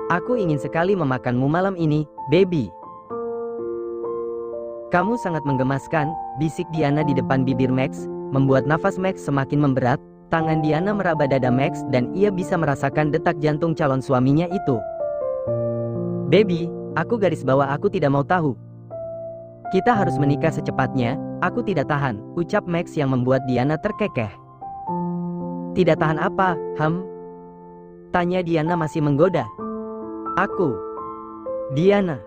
Aku ingin sekali memakanmu malam ini, baby. Kamu sangat menggemaskan, bisik Diana di depan bibir Max, membuat nafas Max semakin memberat. Tangan Diana meraba dada Max dan ia bisa merasakan detak jantung calon suaminya itu. Baby, aku garis bawah aku tidak mau tahu. Kita harus menikah secepatnya, aku tidak tahan, ucap Max yang membuat Diana terkekeh. Tidak tahan apa, Tanya Diana masih menggoda. Aku. Diana.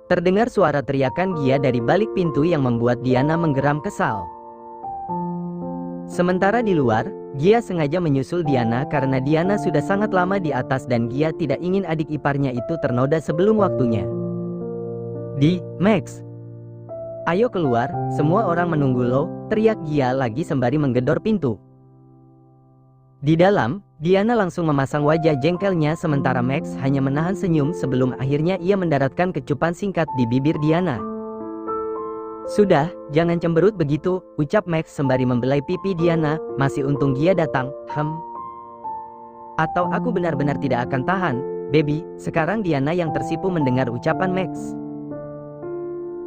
Terdengar suara teriakan Gia dari balik pintu yang membuat Diana menggeram kesal. Sementara di luar, Gia sengaja menyusul Diana karena Diana sudah sangat lama di atas dan Gia tidak ingin adik iparnya itu ternoda sebelum waktunya. Max. Ayo keluar, semua orang menunggu lo, teriak Gia lagi sembari menggedor pintu. Di dalam, Diana langsung memasang wajah jengkelnya sementara Max hanya menahan senyum sebelum akhirnya ia mendaratkan kecupan singkat di bibir Diana. Sudah, jangan cemberut begitu, ucap Max sembari membelai pipi Diana, masih untung Gia datang, Atau aku benar-benar tidak akan tahan, baby, sekarang Diana yang tersipu mendengar ucapan Max.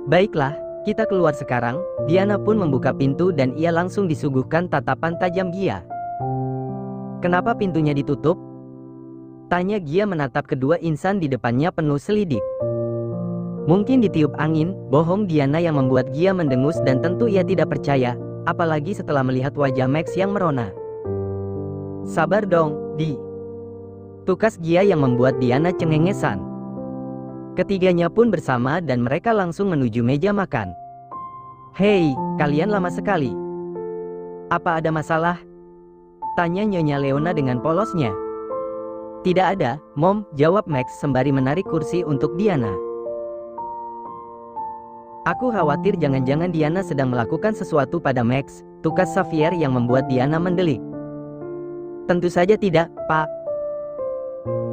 Baiklah, kita keluar sekarang, Diana pun membuka pintu dan ia langsung disuguhkan tatapan tajam Gia. Kenapa pintunya ditutup? Tanya Gia menatap kedua insan di depannya penuh selidik. Mungkin ditiup angin, bohong Diana yang membuat Gia mendengus dan tentu ia tidak percaya, apalagi setelah melihat wajah Max yang merona. Sabar dong, tukas Gia yang membuat Diana cengengesan. Ketiganya pun bersama dan mereka langsung menuju meja makan. Hei, kalian lama sekali. Apa ada masalah? Tanya Nyonya Leona dengan polosnya. Tidak ada, Mom, jawab Max sembari menarik kursi untuk Diana. Aku khawatir jangan-jangan Diana sedang melakukan sesuatu pada Max, tukas Xavier yang membuat Diana mendelik. Tentu saja tidak, Pak.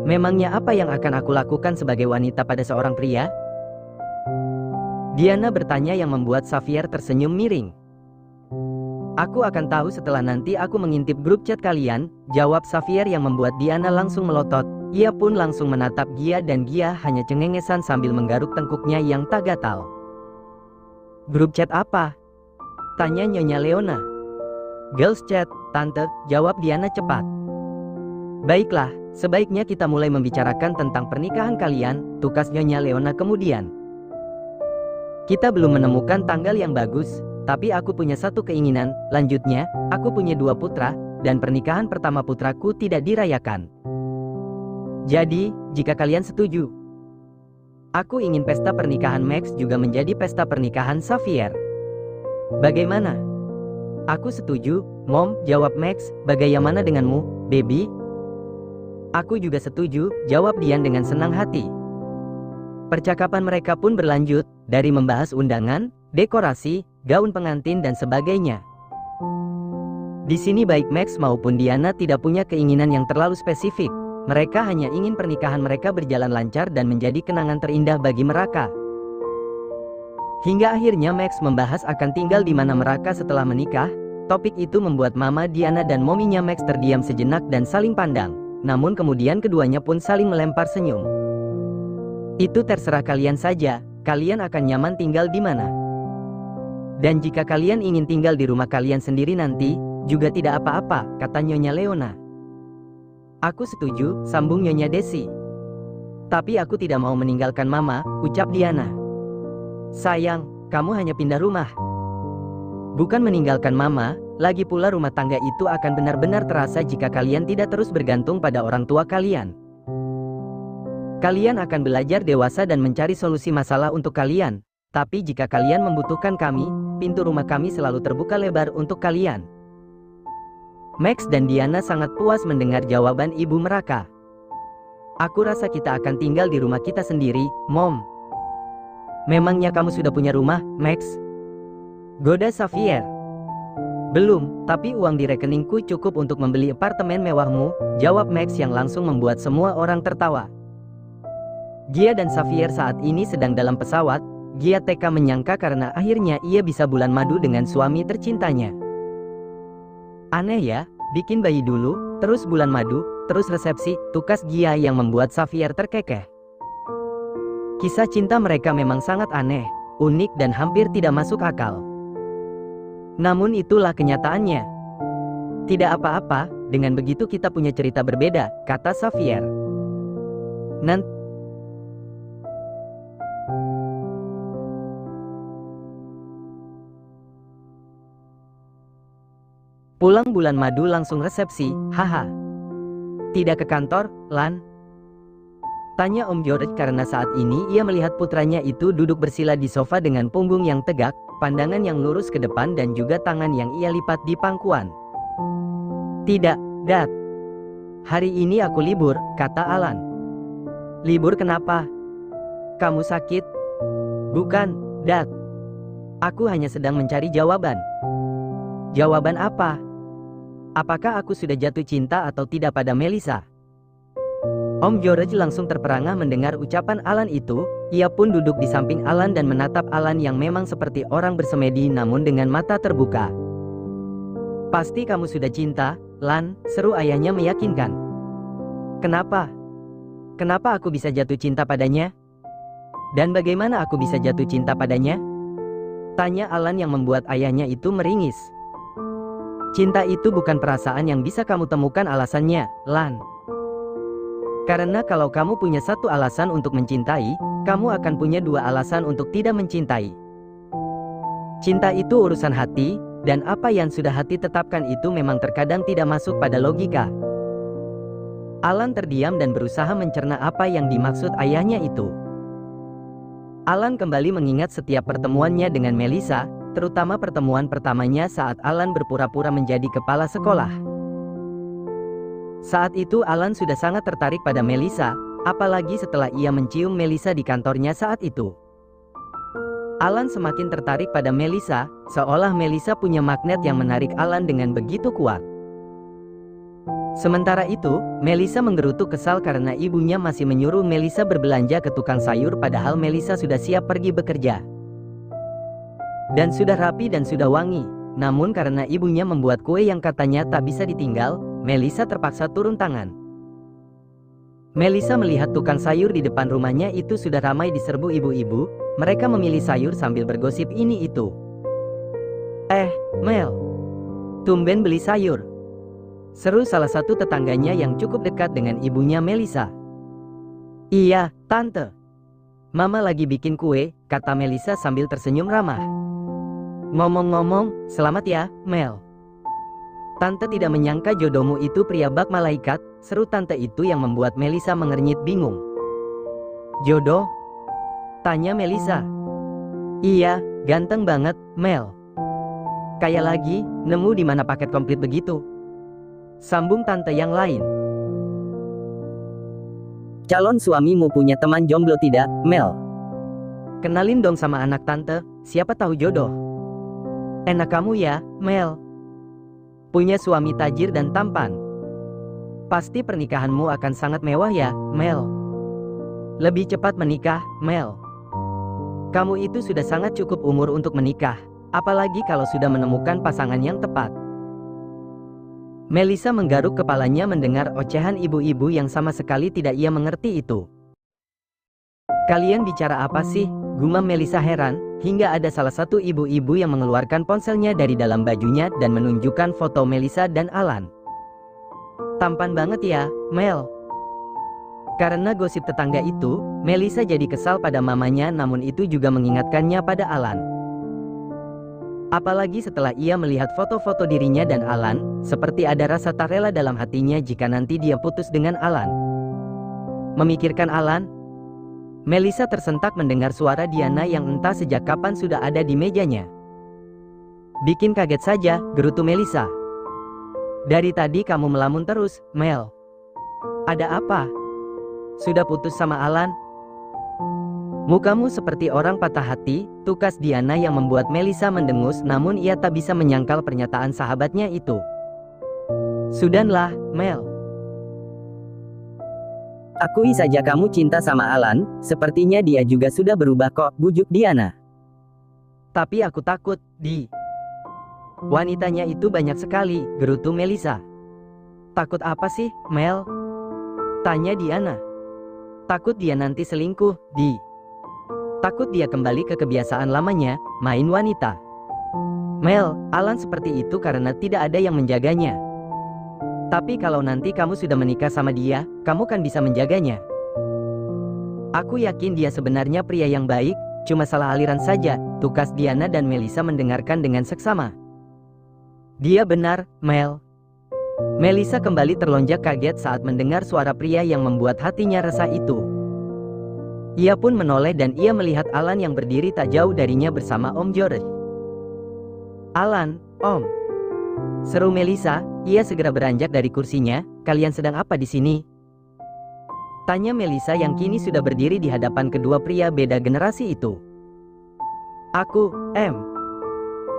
Memangnya apa yang akan aku lakukan sebagai wanita pada seorang pria? Diana bertanya yang membuat Xavier tersenyum miring. Aku akan tahu setelah nanti aku mengintip grup chat kalian, jawab Xavier yang membuat Diana langsung melotot. Ia pun langsung menatap Gia dan Gia hanya cengengesan sambil menggaruk tengkuknya yang tak gatal. Grup chat apa? Tanya Nyonya Leona. Girls chat, Tante, jawab Diana cepat. Baiklah, sebaiknya kita mulai membicarakan tentang pernikahan kalian, tukas Nyonya Leona kemudian. Kita belum menemukan tanggal yang bagus, tapi aku punya satu keinginan, lanjutnya, aku punya 2 putra, dan pernikahan pertama putraku tidak dirayakan. Jadi, jika kalian setuju, aku ingin pesta pernikahan Max juga menjadi pesta pernikahan Xavier. Bagaimana? Aku setuju, Mom, jawab Max, bagaimana denganmu, baby? Aku juga setuju, jawab Dian dengan senang hati. Percakapan mereka pun berlanjut, dari membahas undangan, dekorasi, gaun pengantin dan sebagainya. Di sini baik Max maupun Diana tidak punya keinginan yang terlalu spesifik. Mereka hanya ingin pernikahan mereka berjalan lancar dan menjadi kenangan terindah bagi mereka. Hingga akhirnya Max membahas akan tinggal di mana mereka setelah menikah. Topik itu membuat Mama Diana dan mominya Max terdiam sejenak dan saling pandang. Namun kemudian keduanya pun saling melempar senyum. Itu terserah kalian saja, kalian akan nyaman tinggal di mana. Dan jika kalian ingin tinggal di rumah kalian sendiri nanti, juga tidak apa-apa, kata Nyonya Leona. Aku setuju, sambung Nyonya Desi. Tapi aku tidak mau meninggalkan Mama, ucap Diana. Sayang, kamu hanya pindah rumah. Bukan meninggalkan Mama, lagi pula rumah tangga itu akan benar-benar terasa jika kalian tidak terus bergantung pada orang tua kalian. Kalian akan belajar dewasa dan mencari solusi masalah untuk kalian. Tapi jika kalian membutuhkan kami, pintu rumah kami selalu terbuka lebar untuk kalian. Max dan Diana sangat puas mendengar jawaban ibu mereka. Aku rasa kita akan tinggal di rumah kita sendiri, Mom. Memangnya kamu sudah punya rumah, Max? Goda Xavier. Belum, tapi uang di rekeningku cukup untuk membeli apartemen mewahmu, jawab Max yang langsung membuat semua orang tertawa. Gia dan Xavier saat ini sedang dalam pesawat. Gia TK menyangka karena akhirnya ia bisa bulan madu dengan suami tercintanya. Aneh ya, bikin bayi dulu, terus bulan madu, terus resepsi, tukas Gia yang membuat Xavier terkekeh. Kisah cinta mereka memang sangat aneh, unik dan hampir tidak masuk akal. Namun itulah kenyataannya. Tidak apa-apa, dengan begitu kita punya cerita berbeda, kata Xavier. Nanti pulang bulan madu langsung resepsi, haha. Tidak ke kantor, Lan? Tanya Om George karena saat ini ia melihat putranya itu duduk bersila di sofa dengan punggung yang tegak, pandangan yang lurus ke depan dan juga tangan yang ia lipat di pangkuan. Tidak, Dad. Hari ini aku libur, kata Alan. Libur kenapa? Kamu sakit? Bukan, Dad. Aku hanya sedang mencari jawaban. Jawaban apa? Apakah aku sudah jatuh cinta atau tidak pada Melissa? Om George langsung terperangah mendengar ucapan Alan itu. Ia pun duduk di samping Alan dan menatap Alan yang memang seperti orang bersemedi namun dengan mata terbuka. Pasti kamu sudah cinta, Lan, seru ayahnya meyakinkan. Kenapa? Kenapa aku bisa jatuh cinta padanya? Dan bagaimana aku bisa jatuh cinta padanya? Tanya Alan yang membuat ayahnya itu meringis. Cinta itu bukan perasaan yang bisa kamu temukan alasannya, Lan. Karena kalau kamu punya satu alasan untuk mencintai, kamu akan punya dua alasan untuk tidak mencintai. Cinta itu urusan hati, dan apa yang sudah hati tetapkan itu memang terkadang tidak masuk pada logika. Alan terdiam dan berusaha mencerna apa yang dimaksud ayahnya itu. Alan kembali mengingat setiap pertemuannya dengan Melissa, terutama pertemuan pertamanya saat Alan berpura-pura menjadi kepala sekolah. Saat itu Alan sudah sangat tertarik pada Melissa, apalagi setelah ia mencium Melissa di kantornya saat itu. Alan semakin tertarik pada Melissa, seolah Melissa punya magnet yang menarik Alan dengan begitu kuat. Sementara itu, Melissa menggerutu kesal karena ibunya masih menyuruh Melissa berbelanja ke tukang sayur padahal Melissa sudah siap pergi bekerja. Dan sudah rapi dan sudah wangi, namun karena ibunya membuat kue yang katanya tak bisa ditinggal, Melissa terpaksa turun tangan. Melissa melihat tukang sayur di depan rumahnya itu sudah ramai diserbu ibu-ibu, mereka memilih sayur sambil bergosip ini itu. Mel, tumben beli sayur. Seru salah satu tetangganya yang cukup dekat dengan ibunya Melissa. Iya, Tante. Mama lagi bikin kue, kata Melissa sambil tersenyum ramah. Ngomong-ngomong, selamat ya, Mel. Tante tidak menyangka jodohmu itu pria bak malaikat, seru tante itu yang membuat Melissa mengernyit bingung. Jodoh? Tanya Melissa. Iya, ganteng banget, Mel. Kayak lagi, nemu di mana paket komplit begitu? Sambung tante yang lain. Calon suamimu punya teman jomblo tidak, Mel? Kenalin dong sama anak tante, siapa tahu jodoh. Enak kamu ya, Mel. Punya suami tajir dan tampan. Pasti pernikahanmu akan sangat mewah ya, Mel. Lebih cepat menikah, Mel. Kamu itu sudah sangat cukup umur untuk menikah, apalagi kalau sudah menemukan pasangan yang tepat. Melissa menggaruk kepalanya mendengar ocehan ibu-ibu yang sama sekali tidak ia mengerti itu. Kalian bicara apa sih? Gumam Melissa heran, hingga ada salah satu ibu-ibu yang mengeluarkan ponselnya dari dalam bajunya dan menunjukkan foto Melissa dan Alan. Tampan banget ya, Mel. Karena gosip tetangga itu, Melissa jadi kesal pada mamanya namun itu juga mengingatkannya pada Alan. Apalagi setelah ia melihat foto-foto dirinya dan Alan, seperti ada rasa tak rela dalam hatinya jika nanti dia putus dengan Alan. Memikirkan Alan, Melissa tersentak mendengar suara Diana yang entah sejak kapan sudah ada di mejanya. Bikin kaget saja, gerutu Melissa. Dari tadi kamu melamun terus, Mel. Ada apa? Sudah putus sama Alan? Mukamu seperti orang patah hati, tukas Diana yang membuat Melissa mendengus namun ia tak bisa menyangkal pernyataan sahabatnya itu. Sudahlah, Mel. Akui saja kamu cinta sama Alan, sepertinya dia juga sudah berubah kok, bujuk Diana. Tapi aku takut, Di. Wanitanya itu banyak sekali, gerutu Melissa. Takut apa sih, Mel? Tanya Diana. Takut dia nanti selingkuh, Di. Takut dia kembali ke kebiasaan lamanya, main wanita. Mel, Alan seperti itu karena tidak ada yang menjaganya. Tapi kalau nanti kamu sudah menikah sama dia, kamu kan bisa menjaganya. Aku yakin dia sebenarnya pria yang baik, cuma salah aliran saja, tukas Diana dan Melissa mendengarkan dengan seksama. Dia benar, Mel. Melissa kembali terlonjak kaget saat mendengar suara pria yang membuat hatinya resah itu. Ia pun menoleh dan ia melihat Alan yang berdiri tak jauh darinya bersama Om George. Alan, Om. Seru Melissa, ia segera beranjak dari kursinya. Kalian sedang apa di sini? Tanya Melissa yang kini sudah berdiri di hadapan kedua pria beda generasi itu. Aku,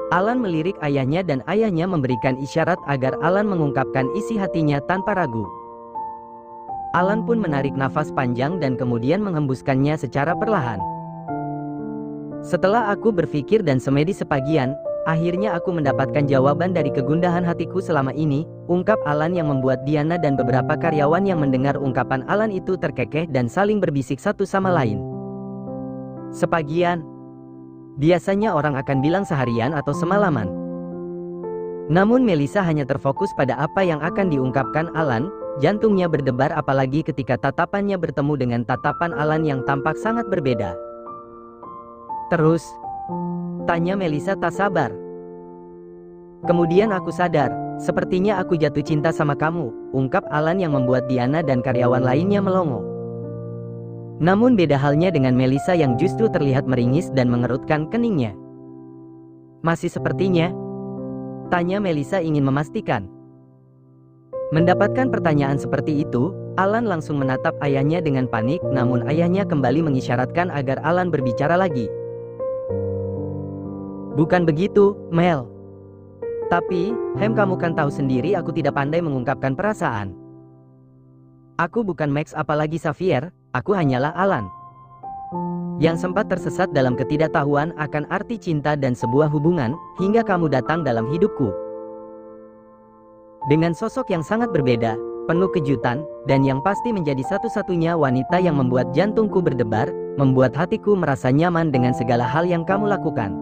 Alan melirik ayahnya dan ayahnya memberikan isyarat agar Alan mengungkapkan isi hatinya tanpa ragu. Alan pun menarik nafas panjang dan kemudian menghembuskannya secara perlahan. Setelah aku berpikir dan semedi sepagian, akhirnya aku mendapatkan jawaban dari kegundahan hatiku selama ini, ungkap Alan yang membuat Diana dan beberapa karyawan yang mendengar ungkapan Alan itu terkekeh dan saling berbisik satu sama lain. Sepagian. Biasanya orang akan bilang seharian atau semalaman. Namun Melissa hanya terfokus pada apa yang akan diungkapkan Alan, jantungnya berdebar apalagi ketika tatapannya bertemu dengan tatapan Alan yang tampak sangat berbeda. Terus? Tanya Melissa tak sabar. Kemudian aku sadar, sepertinya aku jatuh cinta sama kamu, ungkap Alan yang membuat Diana dan karyawan lainnya melongo. Namun beda halnya dengan Melissa yang justru terlihat meringis dan mengerutkan keningnya. Masih sepertinya? Tanya Melissa ingin memastikan. Mendapatkan pertanyaan seperti itu, Alan langsung menatap ayahnya dengan panik, namun ayahnya kembali mengisyaratkan agar Alan berbicara lagi. Bukan begitu, Mel. Tapi, kamu kan tahu sendiri aku tidak pandai mengungkapkan perasaan. Aku bukan Max apalagi Xavier, aku hanyalah Alan. Yang sempat tersesat dalam ketidaktahuan akan arti cinta dan sebuah hubungan, hingga kamu datang dalam hidupku. Dengan sosok yang sangat berbeda, penuh kejutan, dan yang pasti menjadi satu-satunya wanita yang membuat jantungku berdebar, membuat hatiku merasa nyaman dengan segala hal yang kamu lakukan.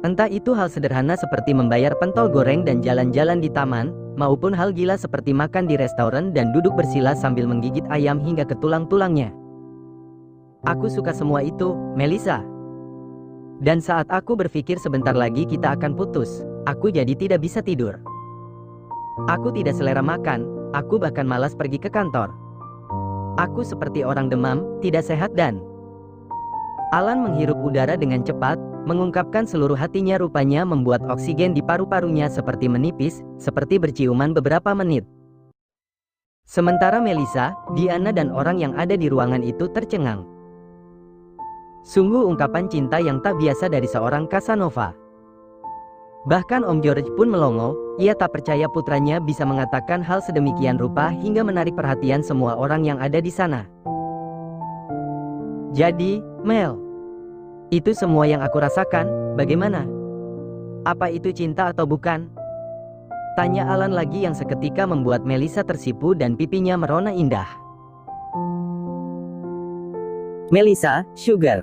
Entah itu hal sederhana seperti membayar pentol goreng dan jalan-jalan di taman, maupun hal gila seperti makan di restoran dan duduk bersila sambil menggigit ayam hingga ke tulang-tulangnya. Aku suka semua itu, Melissa. Dan saat aku berpikir sebentar lagi kita akan putus, aku jadi tidak bisa tidur. Aku tidak selera makan, aku bahkan malas pergi ke kantor. Aku seperti orang demam, tidak sehat dan... Alan menghirup udara dengan cepat, mengungkapkan seluruh hatinya rupanya membuat oksigen di paru-parunya seperti menipis, seperti berciuman beberapa menit. Sementara Melissa, Diana dan orang yang ada di ruangan itu tercengang. Sungguh ungkapan cinta yang tak biasa dari seorang Casanova. Bahkan Om George pun melongo, ia tak percaya putranya bisa mengatakan hal sedemikian rupa hingga menarik perhatian semua orang yang ada di sana. Jadi, Mel, itu semua yang aku rasakan, bagaimana? Apa itu cinta atau bukan? Tanya Alan lagi yang seketika membuat Melissa tersipu dan pipinya merona indah. Melissa, Sugar.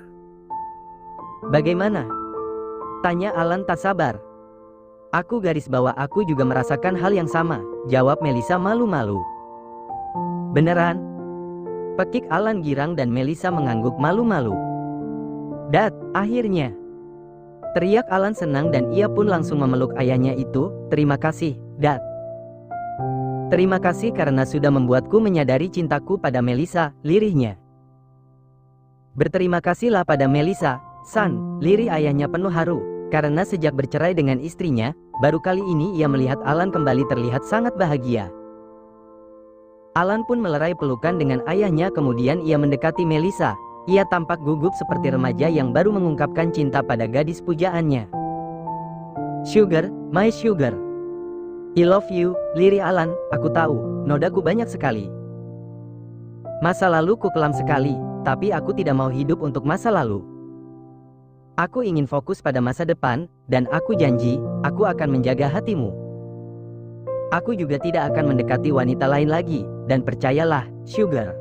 Bagaimana? Tanya Alan tak sabar. Aku garis bawah aku juga merasakan hal yang sama, jawab Melissa malu-malu. Beneran? Pekik Alan girang dan Melissa mengangguk malu-malu. Dad, akhirnya. Teriak Alan senang dan ia pun langsung memeluk ayahnya itu. Terima kasih, Dad. Terima kasih karena sudah membuatku menyadari cintaku pada Melissa, lirihnya. Berterima kasihlah pada Melissa, San, lirih ayahnya penuh haru. Karena sejak bercerai dengan istrinya, baru kali ini ia melihat Alan kembali terlihat sangat bahagia. Alan pun melerai pelukan dengan ayahnya kemudian ia mendekati Melissa. Ia tampak gugup seperti remaja yang baru mengungkapkan cinta pada gadis pujaannya. Sugar, my sugar. I love you, lirih Alan, aku tahu, nodaku banyak sekali. Masa laluku kelam sekali, tapi aku tidak mau hidup untuk masa lalu. Aku ingin fokus pada masa depan, dan aku janji, aku akan menjaga hatimu. Aku juga tidak akan mendekati wanita lain lagi, dan percayalah, Sugar.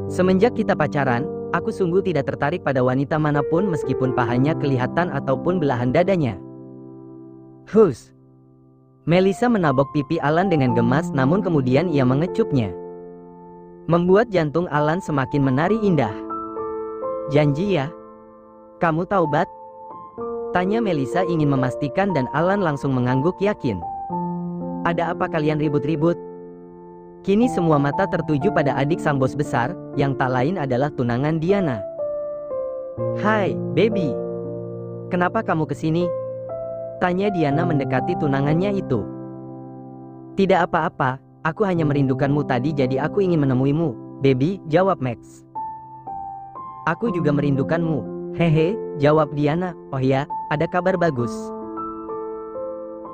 Semenjak kita pacaran, aku sungguh tidak tertarik pada wanita manapun meskipun pahanya kelihatan ataupun belahan dadanya. Hus. Melissa menabok pipi Alan dengan gemas namun kemudian ia mengecupnya. Membuat jantung Alan semakin menari indah. Janji ya? Kamu taubat? Tanya Melissa ingin memastikan dan Alan langsung mengangguk yakin. Ada apa kalian ribut-ribut? Kini semua mata tertuju pada adik sang bos besar, yang tak lain adalah tunangan Diana. Hai, baby. Kenapa kamu kesini? Tanya Diana mendekati tunangannya itu. Tidak apa-apa, aku hanya merindukanmu tadi jadi aku ingin menemuimu, baby, jawab Max. Aku juga merindukanmu, hehe, jawab Diana. Oh ya, ada kabar bagus.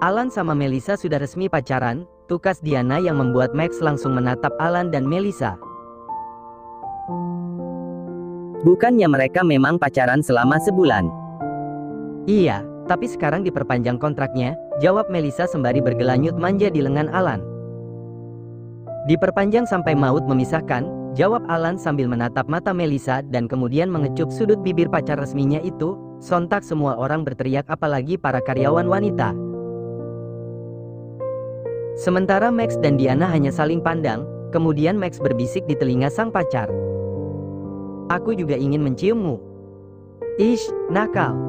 Alan sama Melissa sudah resmi pacaran, tukas Diana yang membuat Max langsung menatap Alan dan Melissa. Bukannya mereka memang pacaran selama sebulan? Iya. Tapi sekarang diperpanjang kontraknya, jawab Melissa sembari bergelanyut manja di lengan Alan. Diperpanjang sampai maut memisahkan, jawab Alan sambil menatap mata Melissa dan kemudian mengecup sudut bibir pacar resminya itu. Sontak semua orang berteriak apalagi para karyawan wanita. Sementara Max dan Diana hanya saling pandang, kemudian Max berbisik di telinga sang pacar. Aku juga ingin menciummu. Ish, nakal.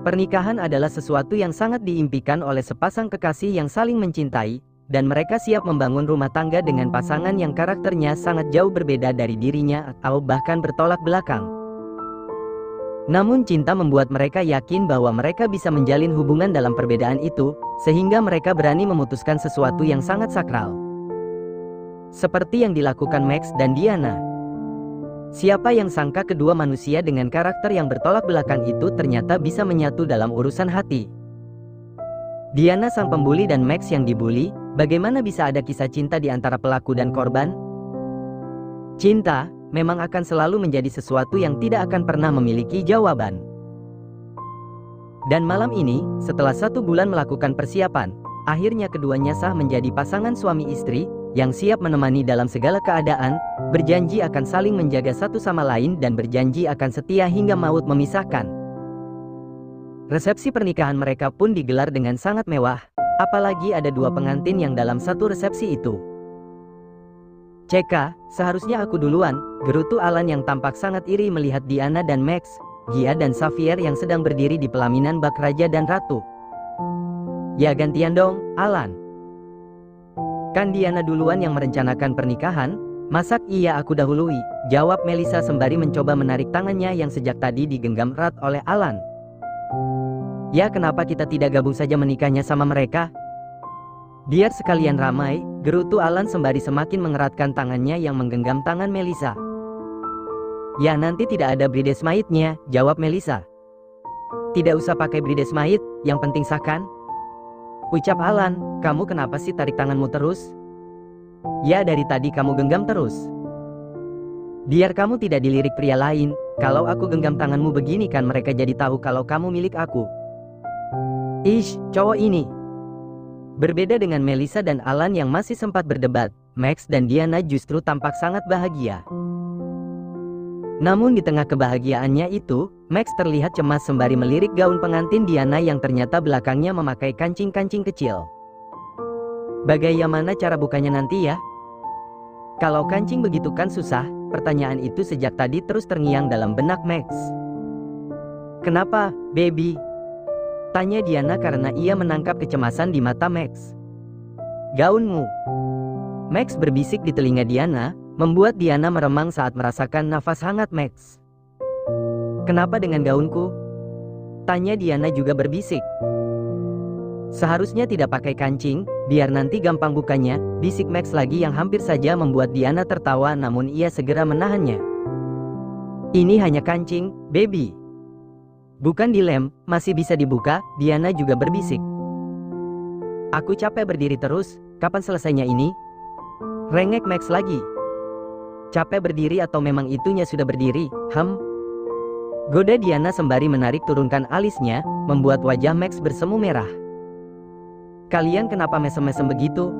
Pernikahan adalah sesuatu yang sangat diimpikan oleh sepasang kekasih yang saling mencintai, dan mereka siap membangun rumah tangga dengan pasangan yang karakternya sangat jauh berbeda dari dirinya atau bahkan bertolak belakang. Namun cinta membuat mereka yakin bahwa mereka bisa menjalin hubungan dalam perbedaan itu, sehingga mereka berani memutuskan sesuatu yang sangat sakral. Seperti yang dilakukan Max dan Diana. Siapa yang sangka kedua manusia dengan karakter yang bertolak belakang itu ternyata bisa menyatu dalam urusan hati. Diana sang pembuli dan Max yang dibuli, bagaimana bisa ada kisah cinta di antara pelaku dan korban? Cinta memang akan selalu menjadi sesuatu yang tidak akan pernah memiliki jawaban. Dan malam ini, setelah 1 bulan melakukan persiapan, akhirnya keduanya sah menjadi pasangan suami istri, yang siap menemani dalam segala keadaan, berjanji akan saling menjaga satu sama lain dan berjanji akan setia hingga maut memisahkan. Resepsi pernikahan mereka pun digelar dengan sangat mewah, apalagi ada 2 pengantin yang dalam satu resepsi itu. CK, seharusnya aku duluan, gerutu Alan yang tampak sangat iri melihat Diana dan Max, Gia dan Xavier yang sedang berdiri di pelaminan bak raja dan ratu. Ya gantian dong, Alan. Kan Diana duluan yang merencanakan pernikahan, masak iya aku dahului, jawab Melissa sembari mencoba menarik tangannya yang sejak tadi digenggam erat oleh Alan. Ya kenapa kita tidak gabung saja menikahnya sama mereka? Biar sekalian ramai, gerutu Alan sembari semakin mengeratkan tangannya yang menggenggam tangan Melissa. Ya nanti tidak ada bridesmaidnya, jawab Melissa. Tidak usah pakai bridesmaid, yang penting sah kan? Ucap Alan, kamu kenapa sih tarik tanganmu terus? Ya dari tadi kamu genggam terus. Biar kamu tidak dilirik pria lain, kalau aku genggam tanganmu begini kan mereka jadi tahu kalau kamu milik aku. Ish, cowok ini. Berbeda dengan Melissa dan Alan yang masih sempat berdebat, Max dan Diana justru tampak sangat bahagia. Namun di tengah kebahagiaannya itu, Max terlihat cemas sembari melirik gaun pengantin Diana yang ternyata belakangnya memakai kancing-kancing kecil. Bagaimana cara bukanya nanti ya? Kalau kancing begitu kan susah, pertanyaan itu sejak tadi terus terngiang dalam benak Max. Kenapa, baby? Tanya Diana karena ia menangkap kecemasan di mata Max. Gaunmu. Max berbisik di telinga Diana, membuat Diana meremang saat merasakan nafas hangat Max. Kenapa dengan gaunku? Tanya Diana juga berbisik. Seharusnya tidak pakai kancing, biar nanti gampang bukanya, bisik Max lagi yang hampir saja membuat Diana tertawa namun ia segera menahannya. Ini hanya kancing, baby. Bukan dilem, masih bisa dibuka, Diana juga berbisik. Aku capek berdiri terus, kapan selesainya ini? Rengek Max lagi. Capek berdiri atau memang itunya sudah berdiri, Goda Diana sembari menarik turunkan alisnya, membuat wajah Max bersemu merah. Kalian kenapa mesem-mesem begitu?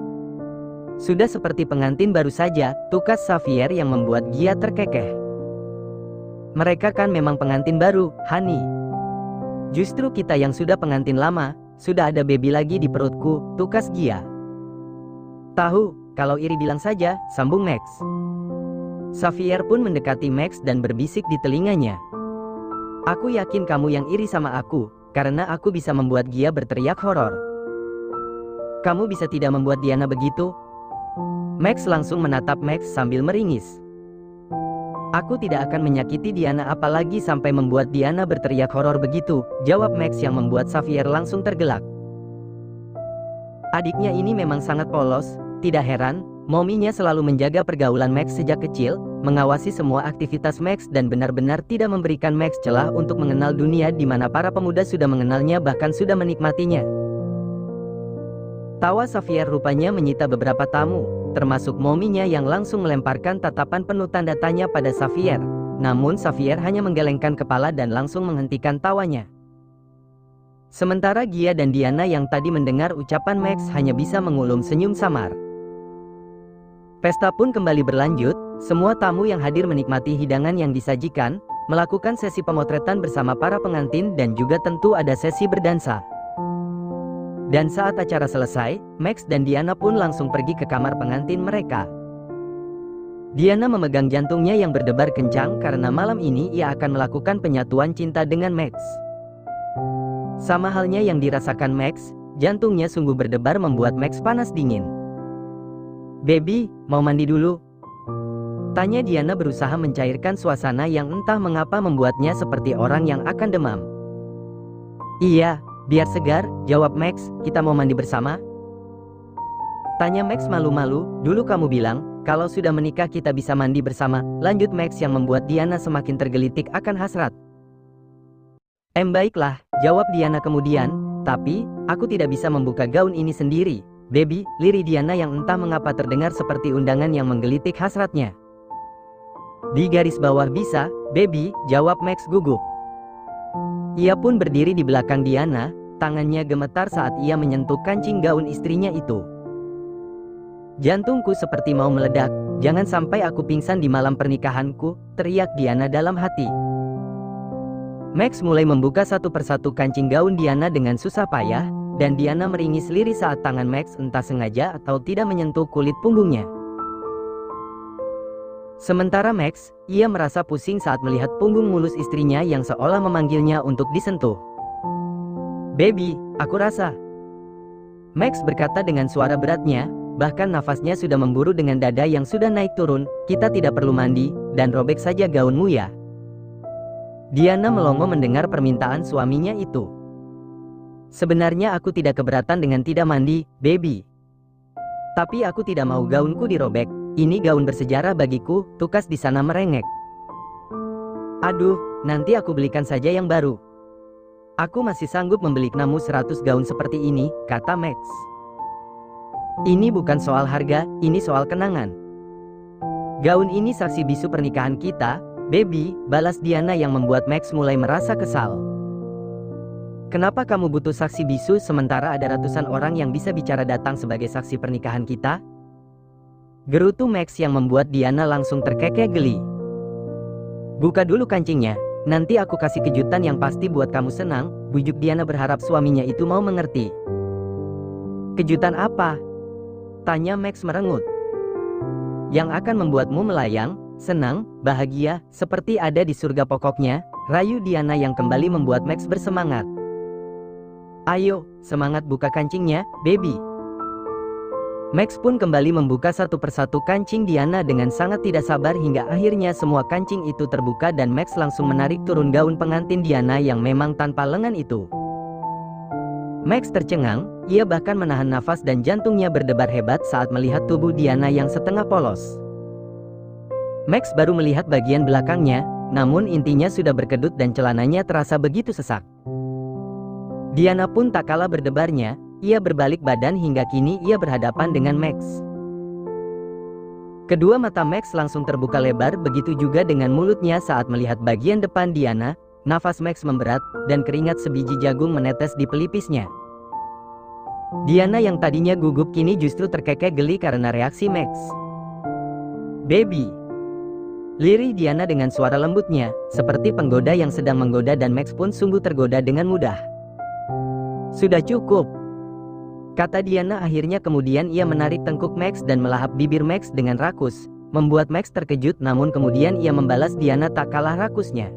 Sudah seperti pengantin baru saja, tukas Xavier yang membuat Gia terkekeh. Mereka kan memang pengantin baru, Hani. Justru kita yang sudah pengantin lama, sudah ada baby lagi di perutku, tukas Gia. Tahu, kalau iri bilang saja, sambung Max. Xavier pun mendekati Max dan berbisik di telinganya. Aku yakin kamu yang iri sama aku, karena aku bisa membuat Gia berteriak horor. Kamu bisa tidak membuat Diana begitu? Max langsung menatap Max sambil meringis. Aku tidak akan menyakiti Diana apalagi sampai membuat Diana berteriak horor begitu, jawab Max yang membuat Xavier langsung tergelak. Adiknya ini memang sangat polos, tidak heran, mominya selalu menjaga pergaulan Max sejak kecil, mengawasi semua aktivitas Max dan benar-benar tidak memberikan Max celah untuk mengenal dunia di mana para pemuda sudah mengenalnya bahkan sudah menikmatinya. Tawa Xavier rupanya menyita beberapa tamu, termasuk mominya yang langsung melemparkan tatapan penuh tanda tanya pada Xavier. Namun Xavier hanya menggelengkan kepala dan langsung menghentikan tawanya. Sementara Gia dan Diana yang tadi mendengar ucapan Max hanya bisa mengulum senyum samar. Pesta pun kembali berlanjut, semua tamu yang hadir menikmati hidangan yang disajikan, melakukan sesi pemotretan bersama para pengantin dan juga tentu ada sesi berdansa. Dan saat acara selesai, Max dan Diana pun langsung pergi ke kamar pengantin mereka. Diana memegang jantungnya yang berdebar kencang karena malam ini ia akan melakukan penyatuan cinta dengan Max. Sama halnya yang dirasakan Max, jantungnya sungguh berdebar membuat Max panas dingin. "Baby, mau mandi dulu?" tanya Diana berusaha mencairkan suasana yang entah mengapa membuatnya seperti orang yang akan demam. "Iya, biar segar," jawab Max, "kita mau mandi bersama?" Tanya Max malu-malu, "Dulu kamu bilang, kalau sudah menikah kita bisa mandi bersama," lanjut Max yang membuat Diana semakin tergelitik akan hasrat. Baiklah," jawab Diana kemudian, "tapi, aku tidak bisa membuka gaun ini sendiri, baby," lirih Diana yang entah mengapa terdengar seperti undangan yang menggelitik hasratnya. "Di garis bawah bisa, baby," jawab Max gugup. Ia pun berdiri di belakang Diana, tangannya gemetar saat ia menyentuh kancing gaun istrinya itu. "Jantungku seperti mau meledak, jangan sampai aku pingsan di malam pernikahanku," teriak Diana dalam hati. Max mulai membuka satu persatu kancing gaun Diana dengan susah payah, dan Diana meringis lirih saat tangan Max entah sengaja atau tidak menyentuh kulit punggungnya. Sementara Max, ia merasa pusing saat melihat punggung mulus istrinya yang seolah memanggilnya untuk disentuh. "Baby, aku rasa," Max berkata dengan suara beratnya, bahkan nafasnya sudah memburu dengan dada yang sudah naik turun, "kita tidak perlu mandi, dan robek saja gaunmu ya." Diana melongo mendengar permintaan suaminya itu. "Sebenarnya aku tidak keberatan dengan tidak mandi, baby. Tapi aku tidak mau gaunku dirobek. Ini gaun bersejarah bagiku," tukas di sana merengek. "Aduh, nanti aku belikan saja yang baru. Aku masih sanggup membeli kamu 100 gaun seperti ini," kata Max. "Ini bukan soal harga, ini soal kenangan. Gaun ini saksi bisu pernikahan kita, baby," balas Diana yang membuat Max mulai merasa kesal. "Kenapa kamu butuh saksi bisu sementara ada ratusan orang yang bisa bicara datang sebagai saksi pernikahan kita?" gerutu Max yang membuat Diana langsung terkekeh geli. "Buka dulu kancingnya, nanti aku kasih kejutan yang pasti buat kamu senang," bujuk Diana berharap suaminya itu mau mengerti. "Kejutan apa?" tanya Max merengut. "Yang akan membuatmu melayang, senang, bahagia, seperti ada di surga pokoknya," rayu Diana yang kembali membuat Max bersemangat. "Ayo, semangat buka kancingnya, baby." Max pun kembali membuka satu persatu kancing Diana dengan sangat tidak sabar hingga akhirnya semua kancing itu terbuka dan Max langsung menarik turun gaun pengantin Diana yang memang tanpa lengan itu. Max tercengang, ia bahkan menahan nafas dan jantungnya berdebar hebat saat melihat tubuh Diana yang setengah polos. Max baru melihat bagian belakangnya, namun intinya sudah berkedut dan celananya terasa begitu sesak. Diana pun tak kalah berdebarnya. Ia berbalik badan hingga kini ia berhadapan dengan Max. Kedua mata Max langsung terbuka lebar, begitu juga dengan mulutnya saat melihat bagian depan Diana. Nafas Max memberat, dan keringat sebiji jagung menetes di pelipisnya. Diana yang tadinya gugup kini justru terkekeh geli karena reaksi Max. "Baby," lirih Diana dengan suara lembutnya, seperti penggoda yang sedang menggoda, dan Max pun sungguh tergoda dengan mudah. "Sudah cukup," kata Diana akhirnya. Kemudian ia menarik tengkuk Max dan melahap bibir Max dengan rakus, membuat Max terkejut, namun kemudian ia membalas Diana tak kalah rakusnya.